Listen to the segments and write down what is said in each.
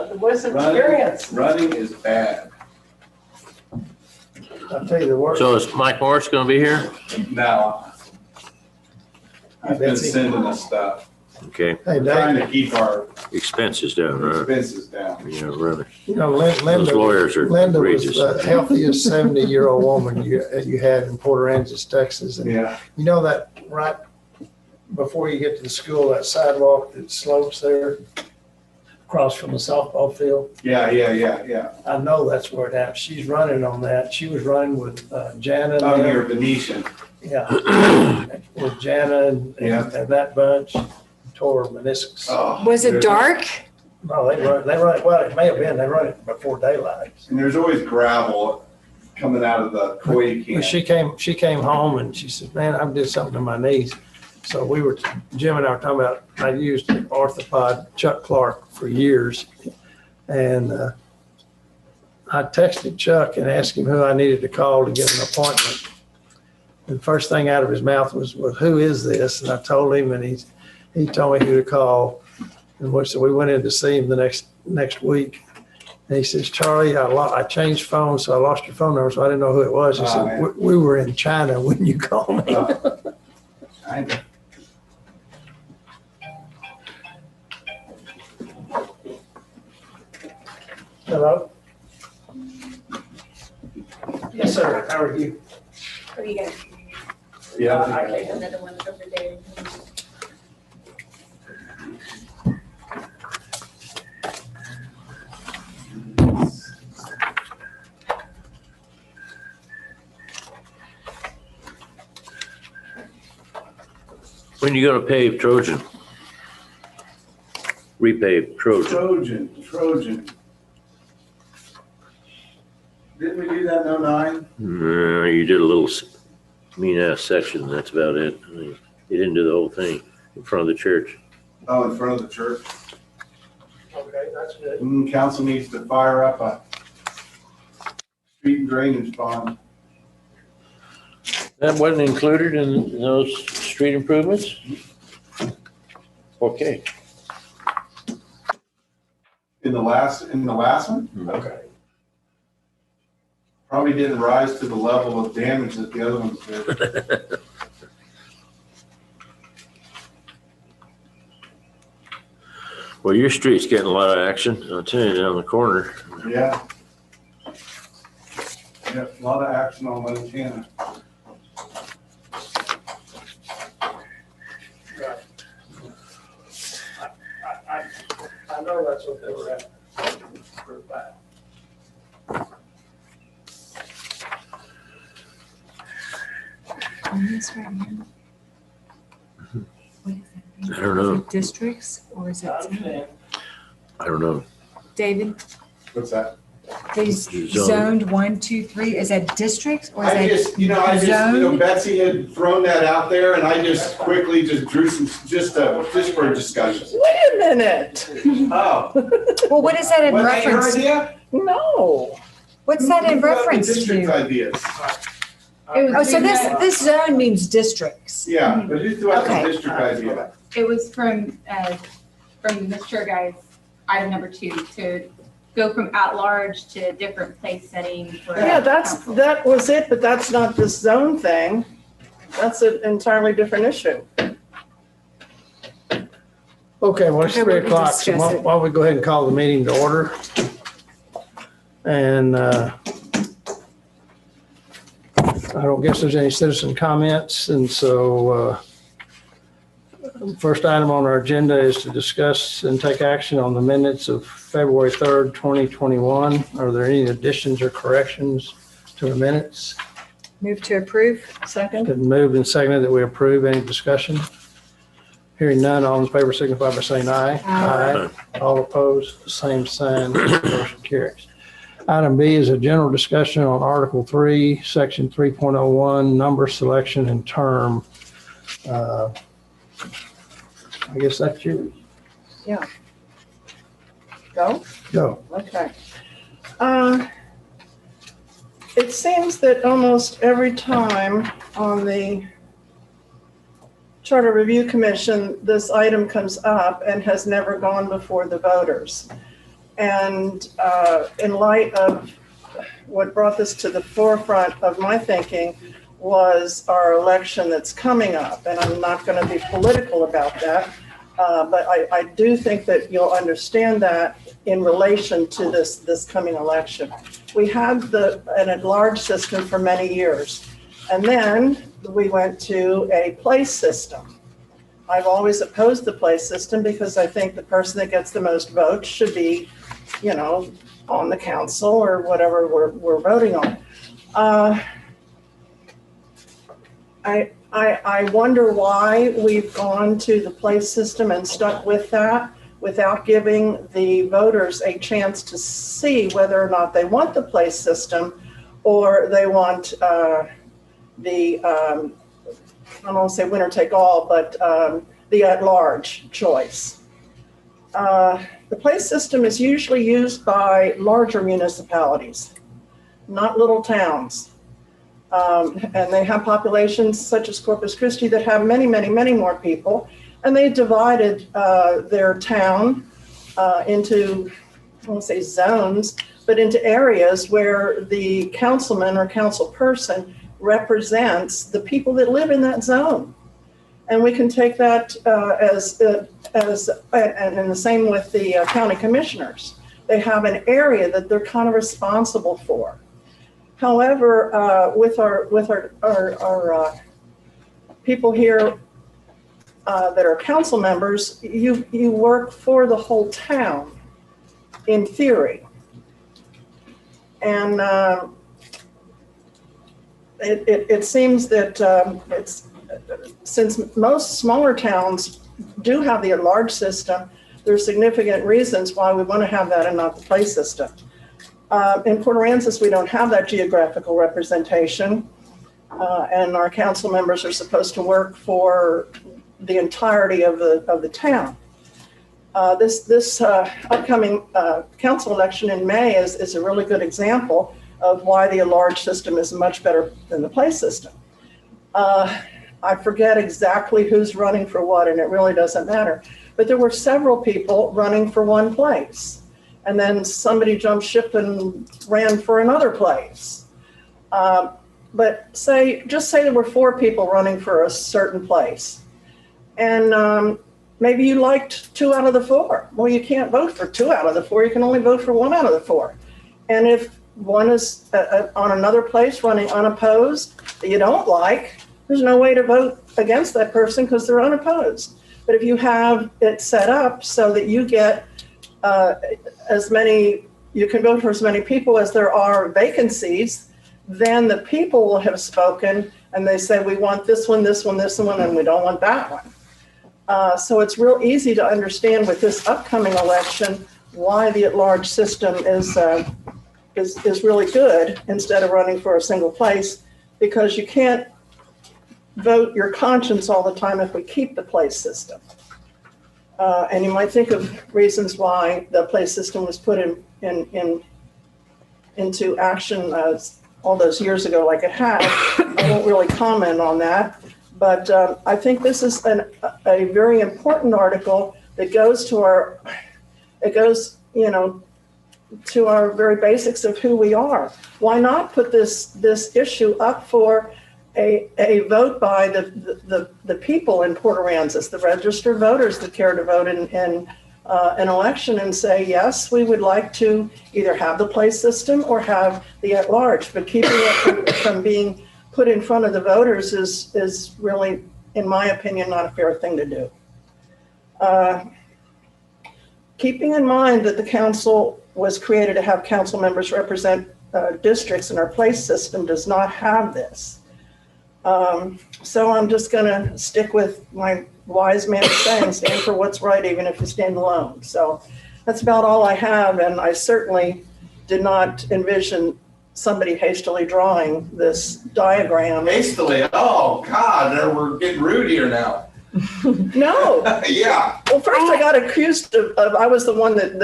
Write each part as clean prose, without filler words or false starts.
What's the experience? Running is bad. I'll tell you the worst. So is Mike Morris gonna be here? Now, he's been Betsy. sending us stuff, Okay, Hey, trying Dave, to keep our expenses down, right? expenses down. Yeah, really. you know, Those Linda lawyers are was outrageous. the healthiest 70-year-old woman you had in Port Aransas, Texas. And Yeah, you know that right before you get to the school, that sidewalk that slopes there across from the softball field? yeah. I know that's where it happened. She's running on that. She was running with Jana. and I'm them. here, Venetian. Yeah. With Jana and that bunch, tore her meniscus. Oh, Was it there's- dark? No, they run, well, it may have been, they run it before daylight. And there's always gravel coming out of the koi When can. she came home and she said, man, I did something to my knees. So Jim and I were talking about, I used orthopod Chuck Clark for years. And I texted Chuck and asked him who I needed to call to get an appointment. And first thing out of his mouth was, well, who is this? And I told him, and he told me who to call. And so we went in to see him the next week. And he says, Charlie, I changed phones, so I lost your phone number, so I didn't know who it was. He Oh, said, man. we were in China when you called me. I know. Hello? Yes, sir. How are you? What do you got? Yeah. Another one over there. When you gonna pave Trojan? Repave Trojan? Trojan. Didn't we do that in 09? No, you did a little mean ass section, that's about it. I mean, you didn't do the whole thing in front of the church. Oh, in front of the church. Okay, that's good. Council needs to fire up a street drainage bond. That wasn't included in those street improvements? Okay. In the last one? Okay. Probably didn't rise to the level of damage that the other ones did. Well, your street's getting a lot of action, I'll tell you, down the corner. Yeah. Yeah, a lot of action on Montana. I know that's what they were at. On this right here. What is that? I don't know. Is it districts or is it? I don't know. David, What's that? these Zone. zoned 1, 2, 3, is that districts or is I that? just, zone? Betsy had thrown that out there and I just quickly just drew some, just for discussion. Wait a minute. Oh. Well, what is that in What, ain't your reference? idea? No. What's that in Who brought the reference district to? ideas. Oh, so this zone means districts. Yeah, but who threw out Okay. the district idea? It was from Mr. Guy's item number 2 to go from at-large to different place settings. for Yeah, council. that was it, but that's not this zone thing. That's an entirely different issue. Okay, well, it's Okay, 3 we can o'clock, so discuss it. why don't we go ahead and call the meeting to order? And I don't guess there's any citizen comments, and so first item on our agenda is to discuss and take action on the minutes of February 3rd, 2021. Are there any additions or corrections to the minutes? Move to approve. Second? Been moved and seconded that we approve. Any discussion? Hearing none, all in favor signify by saying aye. Aye. All opposed, same sign, motion carries. Item B is a general discussion on Article 3, Section 3.01, number selection and term. I guess that's you. Go? Go. Okay. It seems that almost every time on the Charter Review Commission, this item comes up and has never gone before the voters. And in light of what brought this to the forefront of my thinking was our election that's coming up. And I'm not going to be political about that, but I do think that you'll understand that in relation to this coming election. We had an at-large system for many years, and then we went to a place system. I've always opposed the place system because I think the person that gets the most votes should be, on the council or whatever we're voting on. I wonder why we've gone to the place system and stuck with that without giving the voters a chance to see whether or not they want the place system or they want I don't want to say winner take all, but the at-large choice. The place system is usually used by larger municipalities, not little towns. And they have populations such as Corpus Christi that have many, many, many more people. And they divided their town into, I won't say zones, but into areas where the councilman or council person represents the people that live in that zone. And we can take that and the same with the county commissioners. They have an area that they're kind of responsible for. However, with our people here that are council members, you work for the whole town in theory. And it seems that since most smaller towns do have the at-large system, there's significant reasons why we want to have that and not the place system. In Port Aransas, we don't have that geographical representation, and our council members are supposed to work for the entirety of the town. This upcoming council election in May is a really good example of why the at-large system is much better than the place system. I forget exactly who's running for what, and it really doesn't matter. But there were several people running for one place, and then somebody jumped ship and ran for another place. But just say there were 4 people running for a certain place, and maybe you liked 2 out of the 4. Well, you can't vote for 2 out of the 4. You can only vote for 1 out of the 4. And if one is on another place running unopposed that you don't like, there's no way to vote against that person because they're unopposed. But if you have it set up so that you get you can vote for as many people as there are vacancies, then the people will have spoken and they say, we want this one, this one, this one, and we don't want that one. So it's real easy to understand with this upcoming election why the at-large system is really good instead of running for a single place, because you can't vote your conscience all the time if we keep the place system. And you might think of reasons why the place system was put into action all those years ago like it had. I won't really comment on that, but I think this is a very important article that goes to our very basics of who we are. Why not put this issue up for a vote by the people in Port Aransas, the registered voters that care to vote in an election, and say, yes, we would like to either have the place system or have the at-large, but keeping it from being put in front of the voters is really, in my opinion, not a fair thing to do. Keeping in mind that the council was created to have council members represent districts, and our place system does not have this. So I'm just going to stick with my wise man saying, stand for what's right, even if you stand alone. So that's about all I have. And I certainly did not envision somebody hastily drawing this diagram. Hastily, oh God, we're getting rude here now. No. Yeah. Well, first I got accused of I was the one that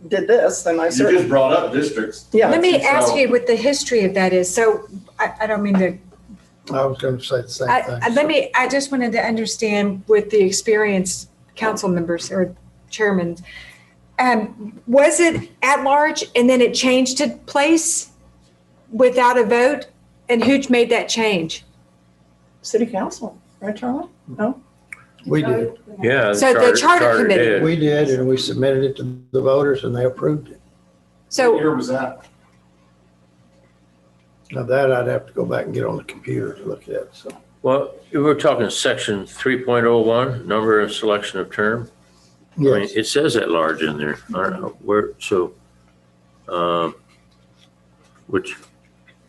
did this, and I You certainly. just brought up districts. Yeah. Let me ask So- you what the history of that is. So I don't mean to, I was going to say the same thing. I just wanted to understand with the experienced council members or chairmen, Was it at large and then it changed to place without a vote? And who made that change? City council, right, Charlie? No? We did. Yeah. So the charter committee. did. We did, and we submitted it to the voters and they approved it. What So, year was that? Now that I'd have to go back and get on the computer to look at, so. Well, you were talking section 3.01, number and selection of term. I mean, Yes, it says at large in there. Which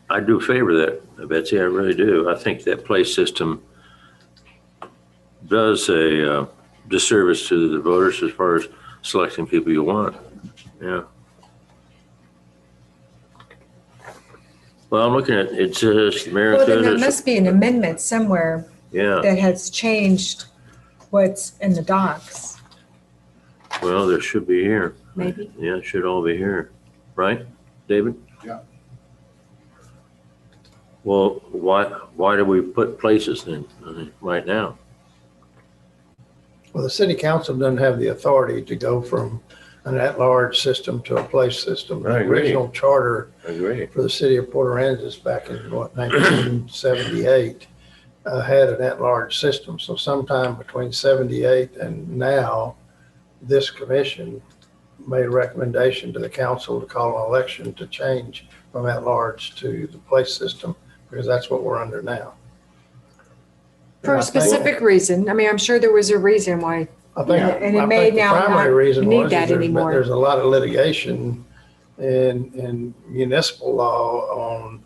I do favor that, Betsy, I really do. I think that place system does a disservice to the voters as far as selecting people you want. Yeah. Well, I'm looking at, it says, Mayor well, then there Thursday. must be an amendment somewhere Yeah, that has changed what's in the docs, well, there should be here. maybe. Yeah, it should all be here, right, David? Yeah. Well, why do we put places then, right now? well, the city council doesn't have the authority to go from an at-large system to a place system. I The agree. original charter I agree. for the city of Port Aransas back in, 1978, had an at-large system. So sometime between 78 and now, this commission made a recommendation to the council to call an election to change from at-large to the place system, because that's what we're under now. For a And I think- specific reason. I mean, I'm sure there was a reason why. I think, And it I may think the now not primary reason need was is that anymore. there's a lot of litigation in municipal law on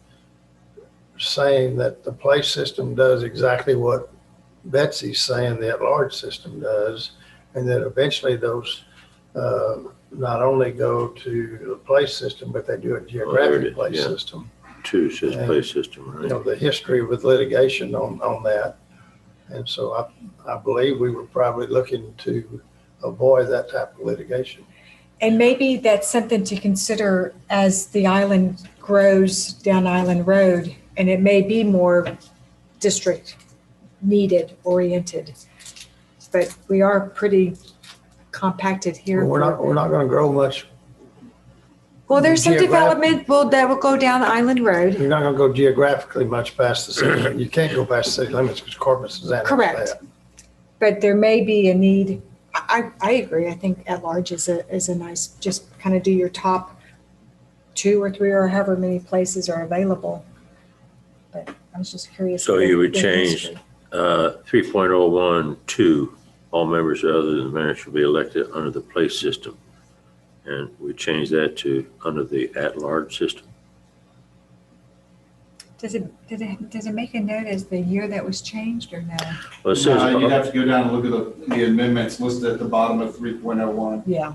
saying that the place system does exactly what Betsy's saying the at-large system does, and that eventually those not only go to the place system, but they do a there it geographic is, place yeah. system. Two says And, place system, You right? know, the history with litigation on that. And so I believe we were probably looking to avoid that type of litigation. And maybe that's something to consider as the island grows down Island Road, and it may be more district needed oriented. But we are pretty compacted here. We're not gonna grow much, Well, there's some geographic- development that will go down Island Road. you're not gonna go geographically much past the city. You can't go past the city limits because Corpus is annexed. Correct. that. But there may be a need, I agree, I think at large is a nice, just kind of do your top 2 or 3 or however many places are available. But I was just curious. So you would the change history. 3.01 to all members other than the mayor shall be elected under the place system. And we change that to under the at-large system. Does it make a note as the year that was changed or no? Well, it says, You'd have to go down and look at the amendments listed at the bottom of 3.01. Yeah.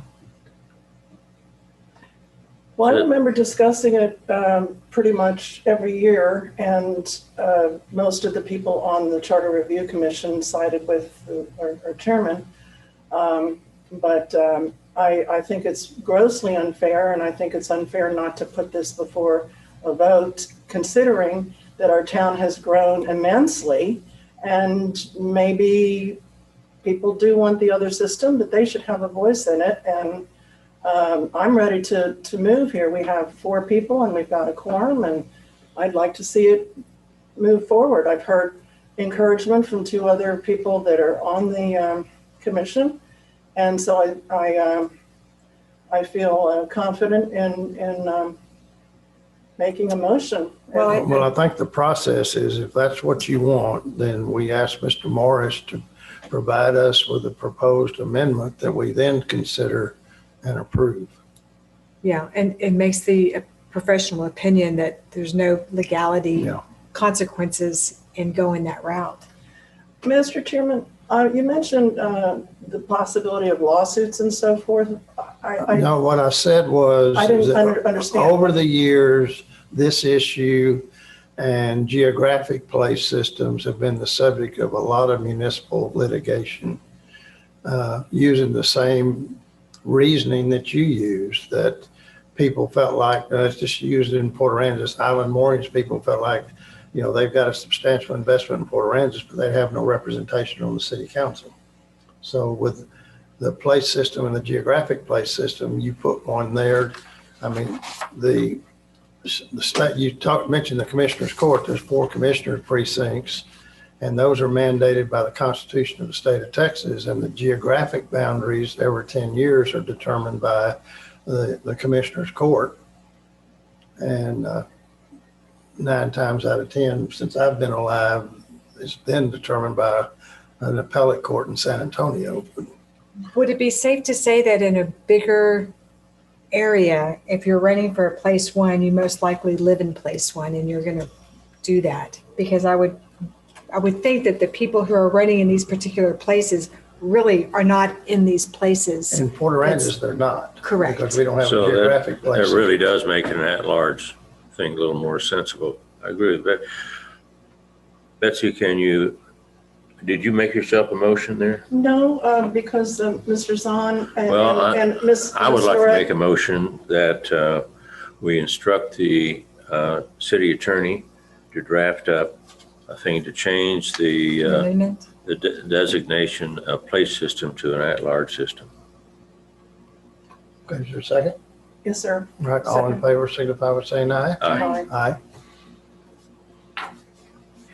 Well, I remember discussing it pretty much every year, and most of the people on the Charter Review Commission sided with our chairman. But I think it's grossly unfair, and I think it's unfair not to put this before a vote, considering that our town has grown immensely, and maybe people do want the other system, but they should have a voice in it. And I'm ready to move here. We have 4 people and we've got a quorum, and I'd like to see it move forward. I've heard encouragement from 2 other people that are on the commission. And so I feel confident in making a motion. Well, Well, I think the process is, if that's what you want, then we ask Mr. Morris to provide us with a proposed amendment that we then consider and approve. Yeah, and it makes the professional opinion that there's no legality Yeah. consequences in going that route. Mr. Chairman, you mentioned the possibility of lawsuits and so forth. No, what I said was, I didn't is that understand. over the years, this issue and geographic place systems have been the subject of a lot of municipal litigation, using the same reasoning that you used, that people felt like, let's just use it in Port Aransas, Island Moorings, people felt like, you know, they've got a substantial investment in Port Aransas, but they have no representation on the city council. So with the place system and the geographic place system, you put one there. I mean, the state, mentioned the commissioner's court, there's 4 commissioner precincts, and those are mandated by the Constitution of the state of Texas, and the geographic boundaries every 10 years are determined by the commissioner's court. And 9 times out of 10, since I've been alive, it's been determined by an appellate court in San Antonio. Would it be safe to say that in a bigger area, if you're running for a place one, you most likely live in place one and you're going to do that? Because I would think that the people who are running in these particular places really are not in these places. In Port Aransas, they're not. Correct. Because we don't have a So geographic place. that really does make an at-large thing a little more sensible. I agree with that. Betsy, did you make yourself a motion there? No, because Mr. Zahn and Ms. I would like to Lorette- make a motion that we instruct the city attorney to draft up a thing to change the Amendment? designation of place system to an at-large system. Okay, is there a second? Yes, sir. Right, all in favor, signify by saying aye. Aye. Aye.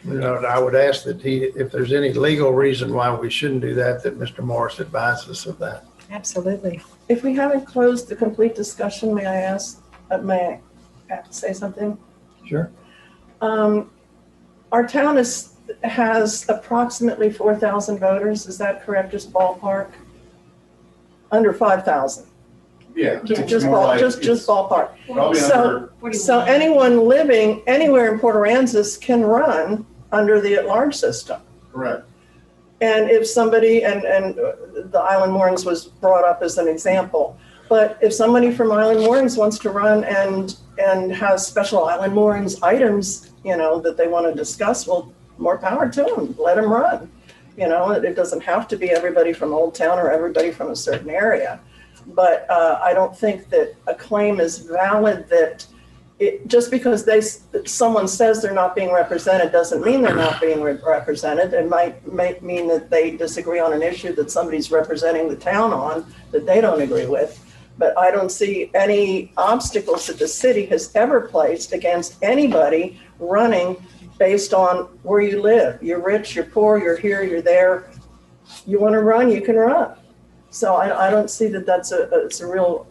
You know, I would ask that if there's any legal reason why we shouldn't do that Mr. Morris advises us of that. Absolutely. If we haven't closed the complete discussion, may I say something? Sure. Our town has approximately 4,000 voters. Is that correct? Just ballpark? Under 5,000. Yeah. Yeah. it's Just more like- ballpark. Probably So- under, So anyone living anywhere in Port Aransas can run under the at-large system. correct. And if somebody, and the Island Moorings was brought up as an example, but if somebody from Island Moorings wants to run and has special Island Moorings items, that they want to discuss, well, more power to them, let them run. It doesn't have to be everybody from Old Town or everybody from a certain area. But I don't think that a claim is valid that just because someone says they're not being represented doesn't mean they're not being represented. It might mean that they disagree on an issue that somebody's representing the town on that they don't agree with. But I don't see any obstacles that the city has ever placed against anybody running based on where you live. You're rich, you're poor, you're here, you're there. You want to run, you can run. So I don't see that it's a real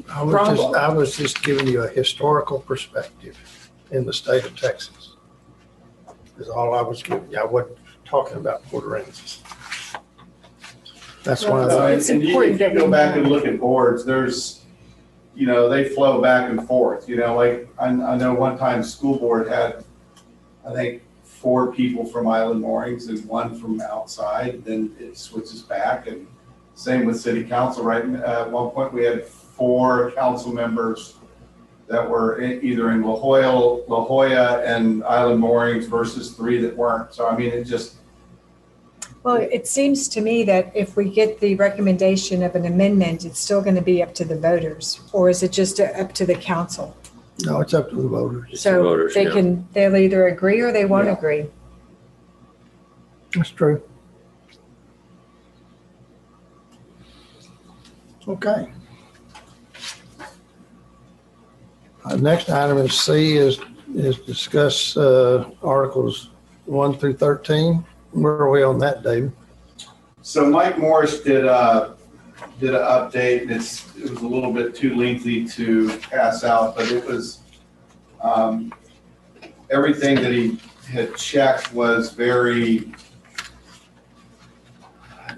problem. I was just giving you a historical perspective in the state of Texas. Is all I was giving you. I wasn't talking about Port Aransas. That's one of the, It's And you important can that go we back know. and look at boards, there's, they flow back and forth, like, I know one time school board had, I think, 4 people from Island Moorings and 1 from outside, then it switches back, and same with city council, right? At one point, we had 4 council members that were either in La Jolla and Island Moorings versus 3 that weren't, so I mean, it just, Well, it seems to me that if we get the recommendation of an amendment, it's still going to be up to the voters, or is it just up to the council? no, it's up to the voters. It's the So voters, they yeah. they'll either agree or they won't Yeah. agree. That's true. Okay. Next item is C is discuss Articles 1 through 13. Where are we on that, David? So Mike Morris did an update, and it was a little bit too lengthy to pass out, but it was, everything that he had checked was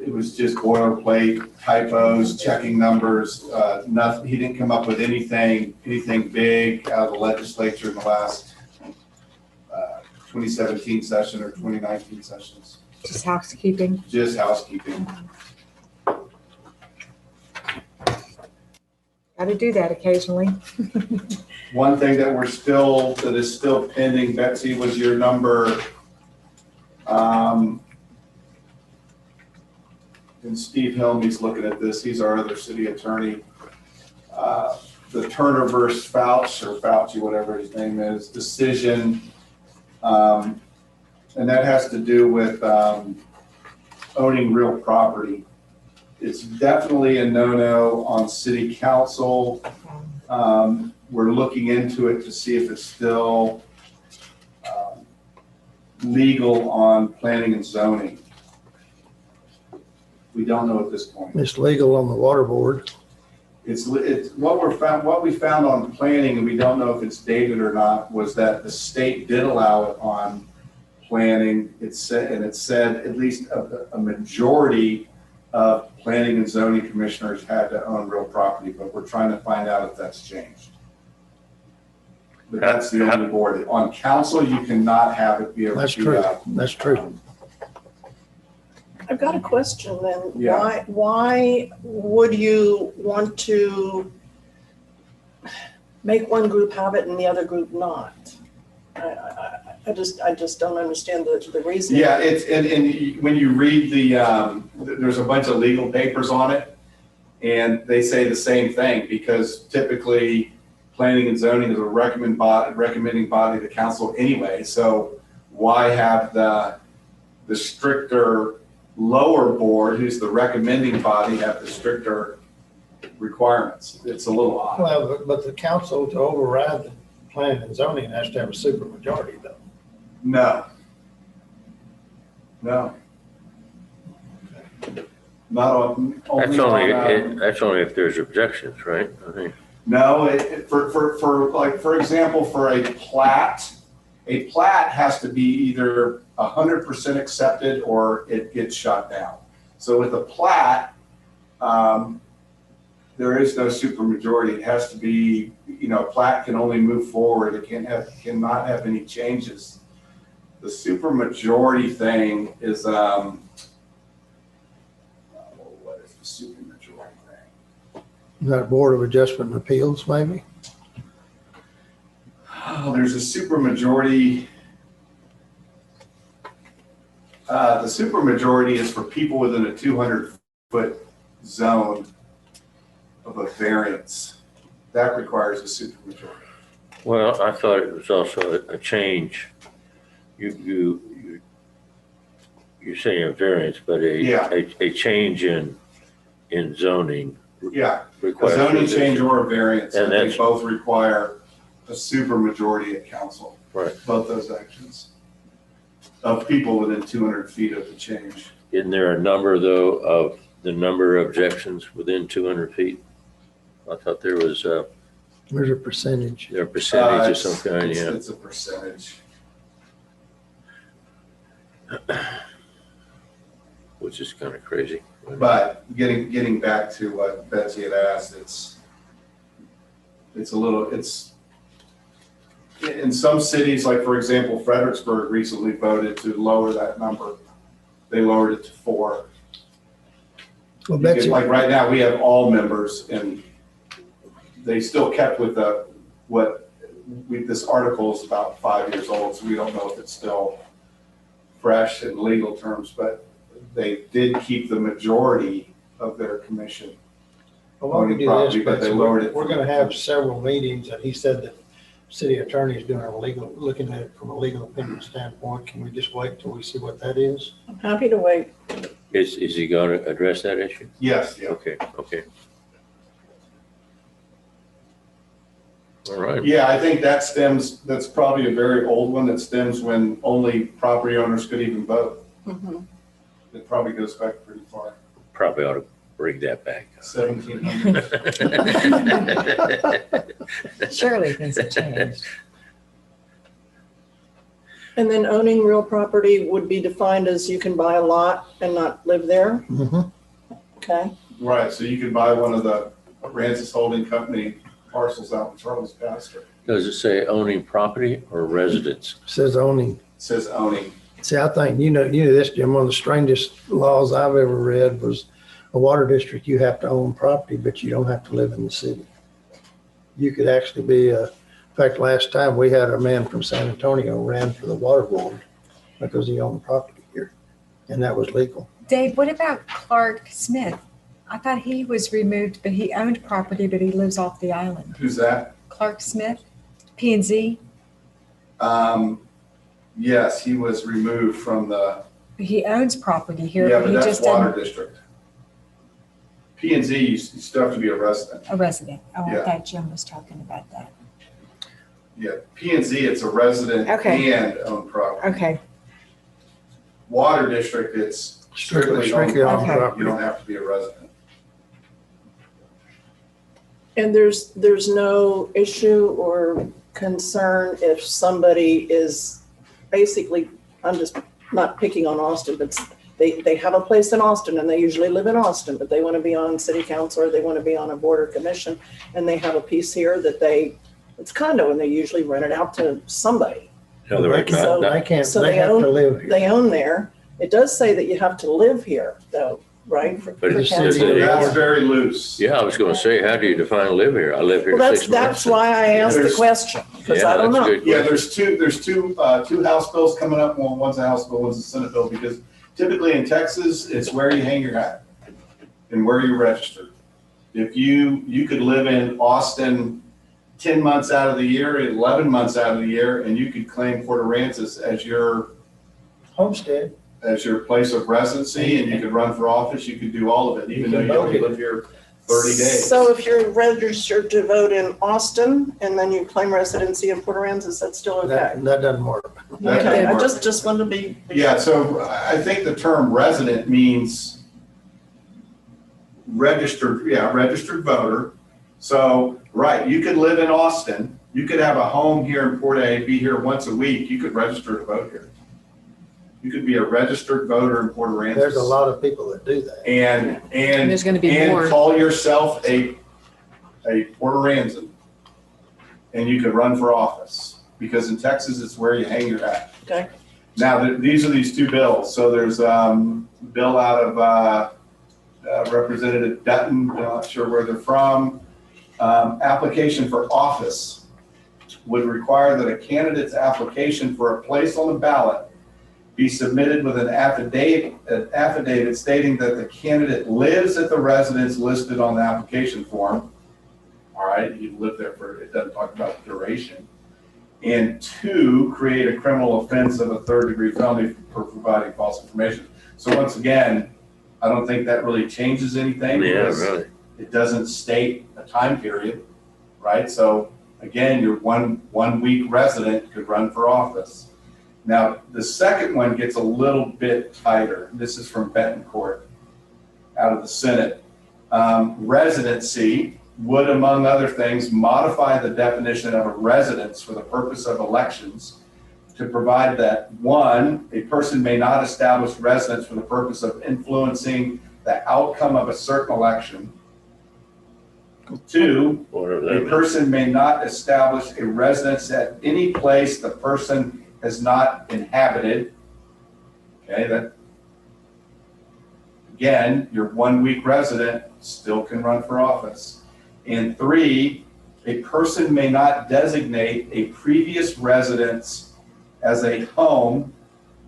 it was just boilerplate, typos, checking numbers, nothing, he didn't come up with anything big out of the legislature in the last 2017 session or 2019 sessions, Just housekeeping. just housekeeping. Got to do that occasionally. One thing that is still pending, Betsy, was your number, and Steve Helmy's looking at this, he's our other city attorney. The Turner versus Fauci, whatever his name is, decision. And that has to do with owning real property. It's definitely a no-no on city council. We're looking into it to see if it's still legal on planning and zoning. We don't know at this point. It's legal on the water board. It's what we found on planning, and we don't know if it's dated or not, was that the state did allow it on planning. It said at least a majority of planning and zoning commissioners had to own real property, but we're trying to find out if that's changed. But that's the only board. On council, you cannot have it be a. That's true. That's true. I've got a question then. Yeah. Why would you want to make one group have it and the other group not? I just don't understand the reasoning. Yeah, and when you read there's a bunch of legal papers on it, and they say the same thing, because typically planning and zoning is a recommending body to council anyway, so why have the stricter lower board, who's the recommending body, have the stricter requirements? It's a little odd. Well, but the council to override the planning and zoning has to have a supermajority though. No. Not on. That's only if there's objections, right? I think. No, for example, for a plat has to be either 100% accepted or it gets shot down. So with a plat, there is no supermajority. It has to be, a plat can only move forward. It cannot have any changes. The supermajority thing is, what is the supermajority thing? Is that Board of Adjustment and Appeals maybe? Oh, there's a supermajority. The supermajority is for people within a 200-foot zone of a variance. That requires a supermajority. Well, I thought it was also a change. You're saying a variance, but a change in zoning. Yeah, a requires zoning revision. change or a variance, And and they that's- both require a supermajority at council. Right. Both those actions of people within 200 feet of the change. Isn't there a number though of the number of objections within 200 feet? I thought there was There's a percentage. a percentage of It's- some kind, yeah. It's a percentage. Which is kind of crazy. But getting back to what Betsy had asked, it's in some cities, like for example, Fredericksburg recently voted to lower that number. They lowered it to 4. Well, Betsy, Like right now, we have all members, and they still kept with this article is about 5 years old, so we don't know if it's still fresh in legal terms, but they did keep the majority of their commission. well, why don't we do property, this, but they Betsy? lowered it. We're gonna have several meetings and he said that city attorney is doing looking at it from a legal opinion standpoint. Can we just wait till we see what that is? I'm happy to wait. Is he going to address that issue? Yes, yeah. Okay. All right. Yeah, I think that's probably a very old one that stems when only property owners could even vote. Mhm. It probably goes back pretty far, Probably ought to bring that back. 1700s. Surely things have changed. And then owning real property would be defined as you can buy a lot and not live there? Mm-hmm. Okay. Right, so you could buy one of the Francis Holding Company parcels out in Charles Pastor. Does it say owning property or residence? Says owning. It says owning. See, I think, you know this, Jim, one of the strangest laws I've ever read was a water district, you have to own property, but you don't have to live in the city. You could actually be in fact, last time we had a man from San Antonio ran for the water board because he owned property here, and that was legal. Dave, what about Clark Smith? I thought he was removed, but he owned property, but he lives off the island. Who's that? Clark Smith, P&Z, Yes, he was removed from the, he owns property here. yeah, but but he that's just water doesn't. district. P and Z, you still have to be a resident. A resident. Oh, I Yeah. thought Jim was talking about that. Yeah, P and Z, it's a resident Okay. and owned property. Okay, Water district, it's strictly owned Strictly on Okay. property. property. You don't have to be a resident. And there's no issue or concern if somebody is basically, I'm just not picking on Austin, but they have a place in Austin and they usually live in Austin, but they want to be on city council or they want to be on a board or commission, and they have a piece here that it's condo and they usually rent it out to somebody. No, they're They So- not. They can't, so they they have own- to live here. They own there. It does say that you have to live here though, right? But it it's says just, it- That's very loose. yeah, I was gonna say, how do you define live here? I live here Well, 6 months. that's why I asked the There's- question, because Yeah, I don't that's a know. good Yeah, question. there's two House bills coming up. Well, one's a House bill, one's a Senate bill, because typically in Texas, it's where you hang your hat and where you're registered. If you could live in Austin 10 months out of the year, 11 months out of the year, and you could claim Port Aransas as your Homestead. place of residency, and you could run for office, you could do all of it, even though you only live here 30 days. So if you're registered to vote in Austin and then you claim residency in Port Aransas, that's still okay? That doesn't work. That Okay, doesn't I work. just wanted to be. Yeah, so I think the term resident means registered voter. So, right, you could live in Austin, you could have a home here in Port A, be here once a week, you could register to vote here. You could be a registered voter in Port Aransas. There's a lot of people that do that. And There's gonna be more. And call yourself a Port Aransan. And you could run for office, because in Texas, it's where you hang your hat. Okay. Now, these are these two bills. So there's a bill out of Representative Dutton, I'm not sure where they're from. Application for office would require that a candidate's application for a place on the ballot be submitted with an affidavit stating that the candidate lives at the residence listed on the application form. All right, you live there it doesn't talk about the duration. And 2, create a criminal offense of a 3rd-degree felony for providing false information. So once again, I don't think that really changes anything. Yeah, because really. it doesn't state a time period, right? So again, your one week resident could run for office. Now, the second one gets a little bit tighter. This is from Betancourt out of the Senate. Residency would, among other things, modify the definition of a residence for the purpose of elections to provide that, 1, a person may not establish residence for the purpose of influencing the outcome of a certain election. 2, Whatever that a means. person may not establish a residence at any place the person has not inhabited. Okay, that, again, your 1 week resident still can run for office. And 3, a person may not designate a previous residence as a home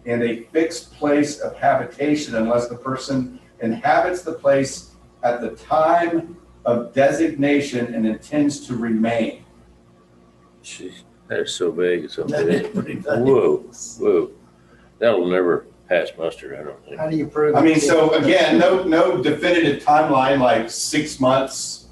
and a fixed place of habitation unless the person inhabits the place at the time of designation and intends to remain. Jeez, that's so vague, it's so That is big. pretty vague. Whoa. That'll never pass muster, I don't think. How do you prove? I mean, it? so again, no definitive timeline, like 6 months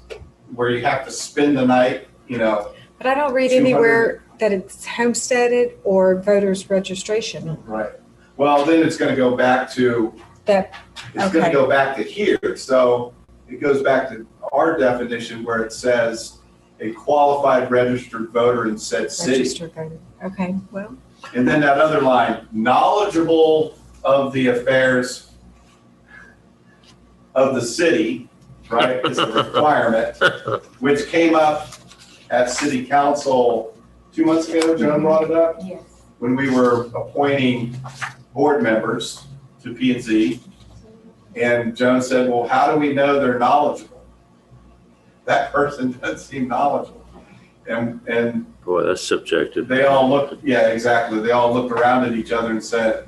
where you have to spend the night, but I don't read 200. anywhere that it's homesteaded or voters registration. Right. Well, then it's gonna go back to, That, it's gonna okay. go back to here. So it goes back to our definition where it says a qualified registered voter in said city. Registered voter. Okay, well, And then that other line, knowledgeable of the affairs of the city, right, is a requirement, which came up at city council 2 months ago, Joan brought it up, Yes. when we were appointing board members to P and Z. And Joan said, well, how do we know they're knowledgeable? That person doesn't seem knowledgeable. And Boy, that's subjective. they all looked, yeah, exactly. They all looked around at each other and said,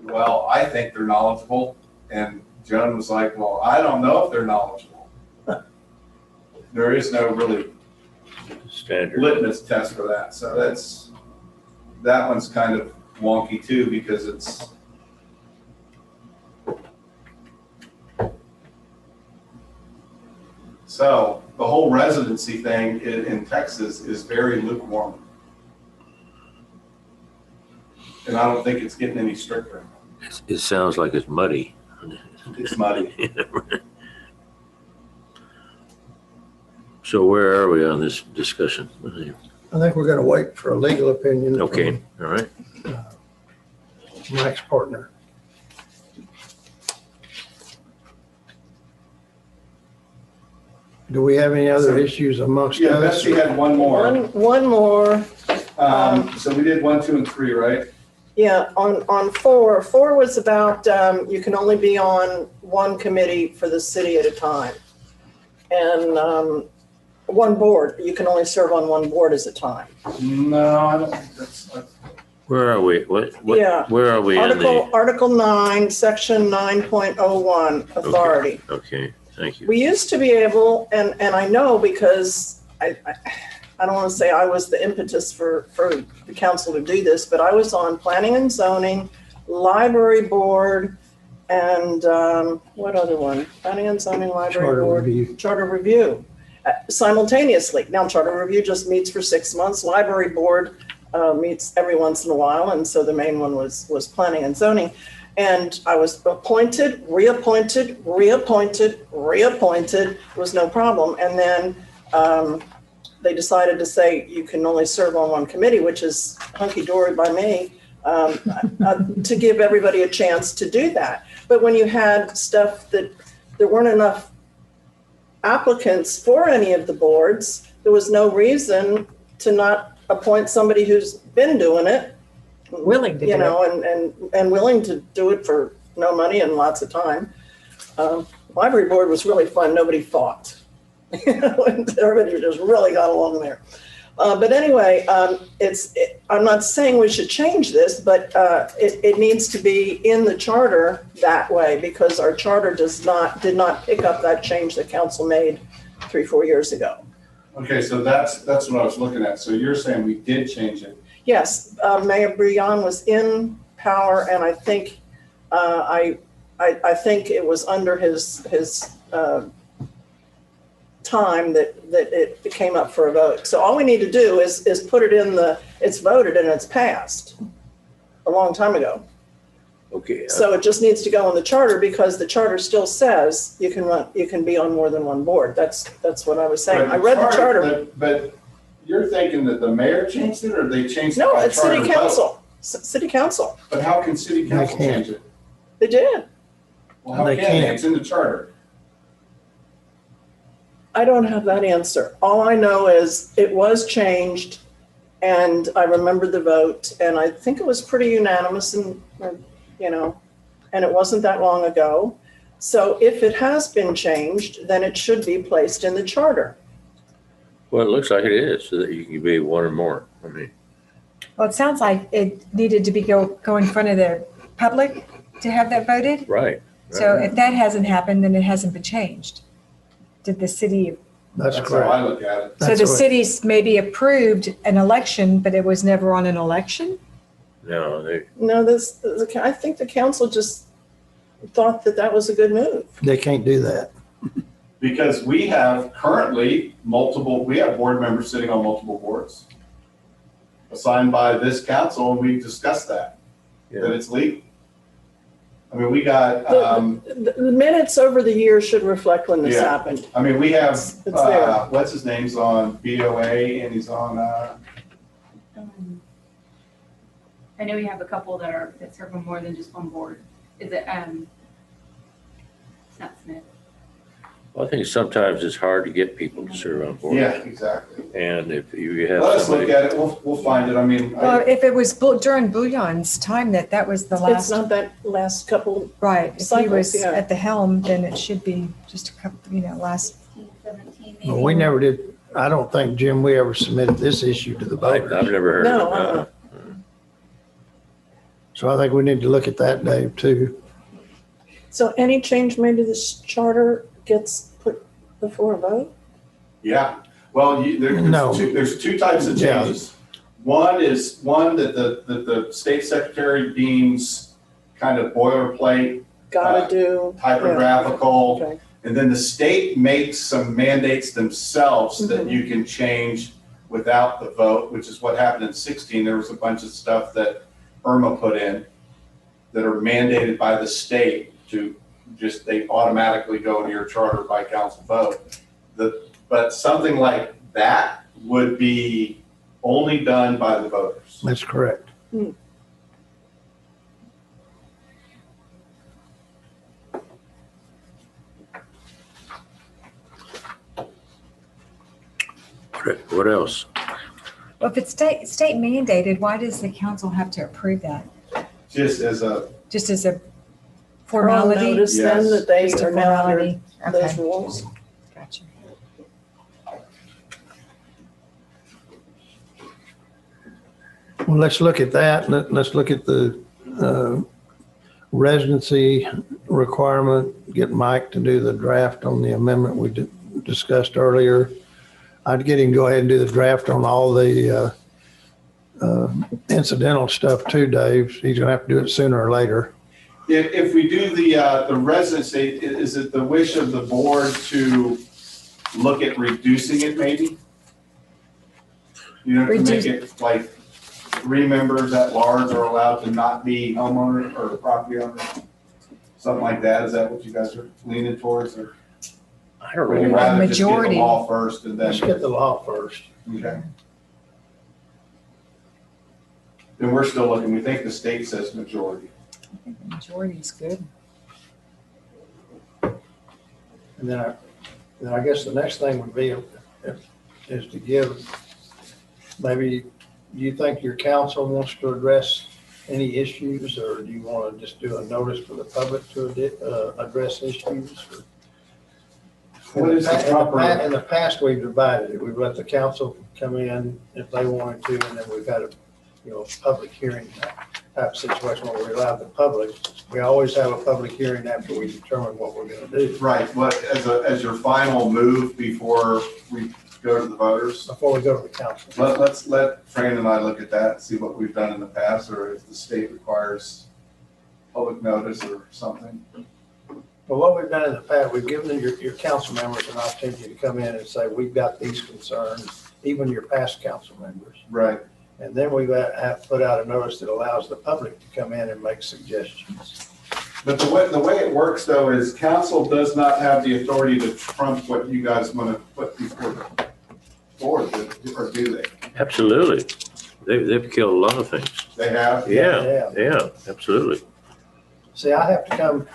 well, I think they're knowledgeable. And Joan was like, well, I don't know if they're knowledgeable. There is no really Standard. litmus test for that. So that one's kind of wonky too, because it's, So the whole residency thing in Texas is very lukewarm. And I don't think it's getting any stricter. It sounds like it's muddy. It's muddy. So where are we on this discussion? I think we're gonna wait for a legal opinion. Okay, all right. From Mike's partner. Do we have any other issues amongst Yeah, us? Betsy had one more. One more. So we did 1, 2, and 3, right? Yeah, on four was about, you can only be on one committee for the city at a time. And, one board, you can only serve on one board at a time. No, I don't think that's. Where are we? Yeah. Where are we in the? Article 9, section 9.01, authority. Okay, thank you. We used to be able, and I know because I don't want to say I was the impetus for the council to do this, but I was on planning and zoning, library board, and what other one? Planning and zoning, library Charter board, review. charter review simultaneously. Now charter review just meets for 6 months. Library board meets every once in a while, and so the main one was planning and zoning. And I was appointed, reappointed, reappointed, reappointed. It was no problem. And then they decided to say you can only serve on one committee, which is hunky-dory by me, to give everybody a chance to do that. But when you had stuff that there weren't enough applicants for any of the boards, there was no reason to not appoint somebody who's been doing it. Willing to do You it. know, and willing to do it for no money and lots of time. Library board was really fun. Nobody fought. And everybody just really got along there. But anyway, I'm not saying we should change this, but it needs to be in the charter that way because our charter did not pick up that change the council made 3-4 years ago. Okay, so that's what I was looking at. So you're saying we did change it. Yes, Mayor Brion was in power, and I think I think it was under his time that it came up for a vote. So all we need to do is put it in it's voted and it's passed a long time ago. Okay, So it just needs to go in the charter because the charter still says you can be on more than one board. That's what I was saying. I read the charter. But you're thinking that the mayor changed it or they changed it No, by it's charter city vote? council. City council. But how can city council They can't. change it? They did. Well, how They can they? can't. It's in the charter. I don't have that answer. All I know is it was changed and I remember the vote and I think it was pretty unanimous and, and it wasn't that long ago. So if it has been changed, then it should be placed in the charter. well, it looks like it is, so that you can be one or more. I mean, Well, it sounds like it needed to go in front of the public to have that voted. right. So if that hasn't happened, then it hasn't been changed. Did the city, That's That's how I correct. look at it. so That's the what- city's maybe approved an election, but it was never on an election? No, No, I think the council just thought that was a good move. They can't do that. Because we have currently we have board members sitting on multiple boards assigned by this council, and we discussed that it's legal. I mean, we got, The minutes over the years should reflect when this Yeah. happened. I mean, we have, It's there. what's his name's on BOA and he's on, I know we have a couple that serve on more than just one board. Is it, it's not Smith. I think sometimes it's hard to get people to serve on board. yeah, exactly. And if you have Let us look somebody, at it. We'll find it. I mean, Well, if it was during Bouillon's time that was the It's last, not that last couple, right. If he cycles, was yeah. at the helm, then it should be just a couple, last. 17, maybe. Well, we never did, I don't think, Jim, we ever submitted this issue to the I've voters. never heard No, of it. So I think we need to look at that, Dave, too. so any change made to this charter gets put before a vote? yeah. Well, No. there's two types of Yeah. changes. One is one that the state secretary deems kind of boilerplate, Gotta do. typographical. Okay. And then the state makes some mandates themselves that you can change without the vote, which is what happened in 16. There was a bunch of stuff that Irma put in that are mandated by the state to just, they automatically go into your charter by council vote. But something like that would be only done by the voters. That's correct. What else? Well, if it's state mandated, why does the council have to approve that? Just as a, Just as a Or I'll formality? notice then Yes. that they Just a are now under formality. those Okay, rules. gotcha. Well, let's look at that. Let's look at the residency requirement. Get Mike to do the draft on the amendment we discussed earlier. I'd get him to go ahead and do the draft on all the incidental stuff too, Dave. He's gonna have to do it sooner or later. if we do the residency, is it the wish of the board to look at reducing it maybe? You know, to make it like 3 members at large are allowed to not be homeowner or property owner? Something like that, is that what you guys are leaning towards, or I don't would you know. rather just get the Majority. law first and then? Let's get the law first. Okay. And we're still looking, we think the state says majority. I think the majority is good. And then I guess the next thing would be is to give, maybe, do you think your council wants to address any issues, or do you want to just do a notice for the public to address issues? What is the proper? In the past, we've divided it. We've let the council come in if they wanted to, and then we've had a, public hearing type situation where we allow the public. We always have a public hearing after we determine what we're going to do. Right, what, as your final move before we go to the voters? Before we go to the council. Let's let Fran and I look at that, see what we've done in the past, or if the state requires public notice or something. But what we've done in the past, we've given your council members an opportunity to come in and say, we've got these concerns, even your past council members. Right. And then we've have put out a notice that allows the public to come in and make suggestions. But the way it works though is council does not have the authority to trump what you guys want to put before the board, or do they? Absolutely. They've killed a lot of things. They have? Yeah, absolutely. See, I have to come,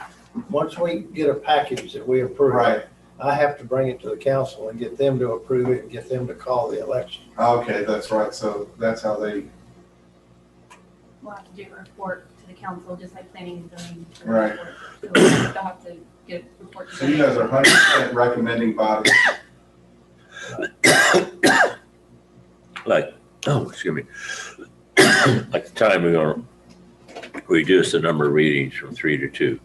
once we get a package that we approve. Right. I have to bring it to the council and get them to approve it and get them to call the election. Okay, that's right. So that's how they, We'll have to do a report to the council, just like planning and zoning. Right. So they'll have to get a report. to so you guys are 100% recommending body. Like, excuse me. Like the time we're gonna reduce the number of readings from 3 to 2.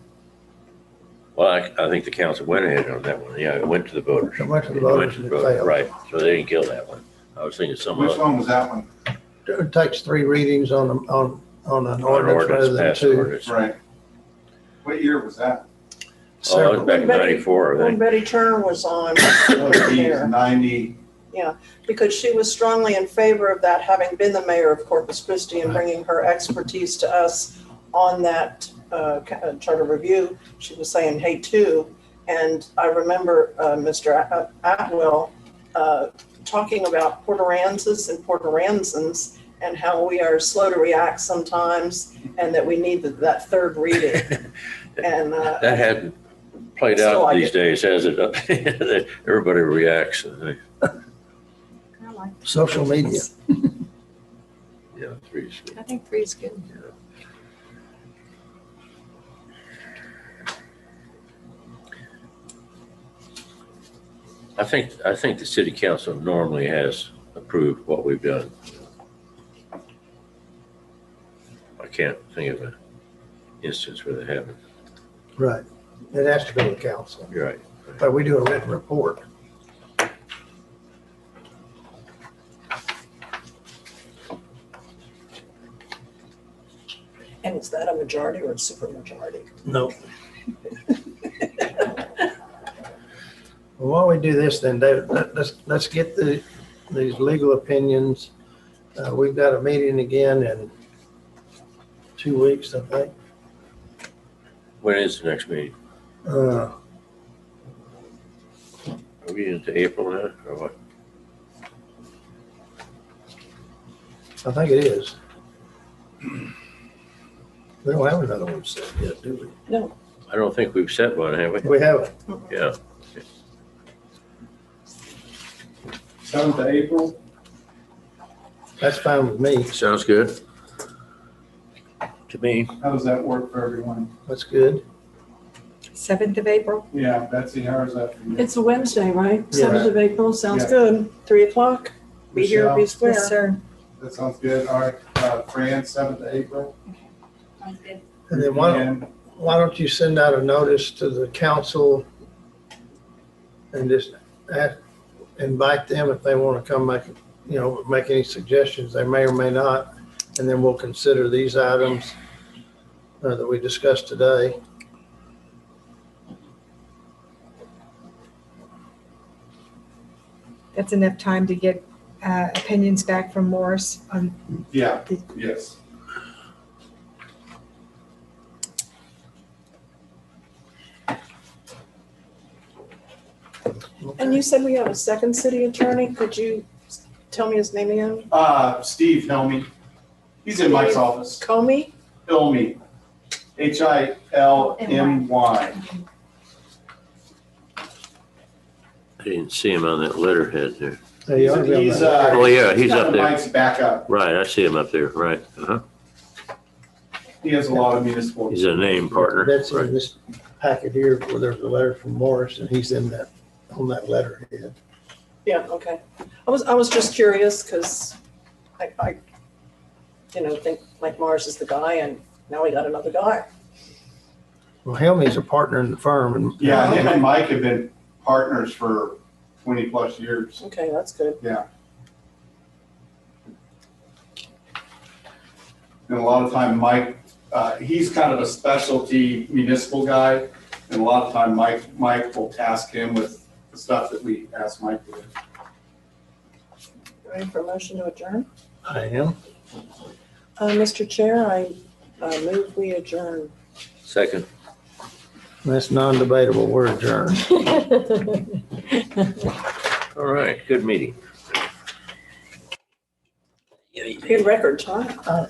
Well, I think the council went ahead on that one. Yeah, it went to the voters. It went to the It went voters to and the it voters, failed. right. So they didn't kill that one. I was thinking some Which other. one was that one? It takes 3 readings on an ordinance rather than passed 2. ordinance. Right. What year was that? Oh, that was back in 94, I When think. Betty Turner was on, Oh, geez, there, 90. because she was strongly in favor of that, having been the mayor of Corpus Christi and bringing her expertise to us on that charter review. She was saying, hey, too. And I remember Mr. Atwell talking about Port Aransas and Port Aransans and how we are slow to react sometimes and that we need that third reading. And That hadn't played Still out like these days, has it? Everybody reacts. I like, Social media. Yeah, 3 is good. I think 3 is good. I think the city council normally has approved what we've done. I can't think of an instance where they haven't. Right. It has to go to the council. You're right. But we do a written report. and is that a majority or a supermajority? No. Well, while we do this, then, David, let's get these legal opinions. We've got a meeting again in 2 weeks, I think. When is the next meeting? Uh, Are we into April now, or what? I think it is. We don't have another one set yet, do I don't think we've set one, have we? we? We haven't. Yeah. 7th of April? That's fine with me. Sounds good. To me. How does that work for everyone? That's good. 7th of April? Yeah, Betsy, how is that for you? It's a Wednesday, right? Yeah. 7th of April, sounds Yeah. good. 3 o'clock, be here, Michelle? be Yes, square. sir. That sounds good. All right, Fran, 7th of April. Sounds good. And then why And don't you send out a notice to the council and just invite them if they want to come make any suggestions. They may or may not. And then we'll consider these items that we discussed today. That's enough time to get opinions back from Morris on yeah, yes. And you said we have a second city attorney. Could you tell me his name again? Steve Helmy. He's in Mike's office. Comey? Hilmy. Hilmy. I didn't see him on that letterhead there. They ought to be on He's, that. Oh, yeah, he's kind up of there. Mike's backup. Right, I see him up there, right. Uh-huh. He has a lot of municipal. He's a name partner. That's in Right. this packet here where there's a letter from Morris and he's on that letterhead. Yeah, okay. I was just curious because I think Mike Mars is the guy and now we got another guy. Well, Helmy's a partner in the firm and. Yeah, him and Mike have been partners for 20 plus years. Okay, that's good. Yeah. And a lot of time Mike, he's kind of a specialty municipal guy. And a lot of time Mike will task him with the stuff that we ask Mike to do. Ready for a motion to adjourn? I am. Mr. Chair, I move we adjourn. Second. That's non-debatable. We're adjourned. All right, good meeting. Good record, huh?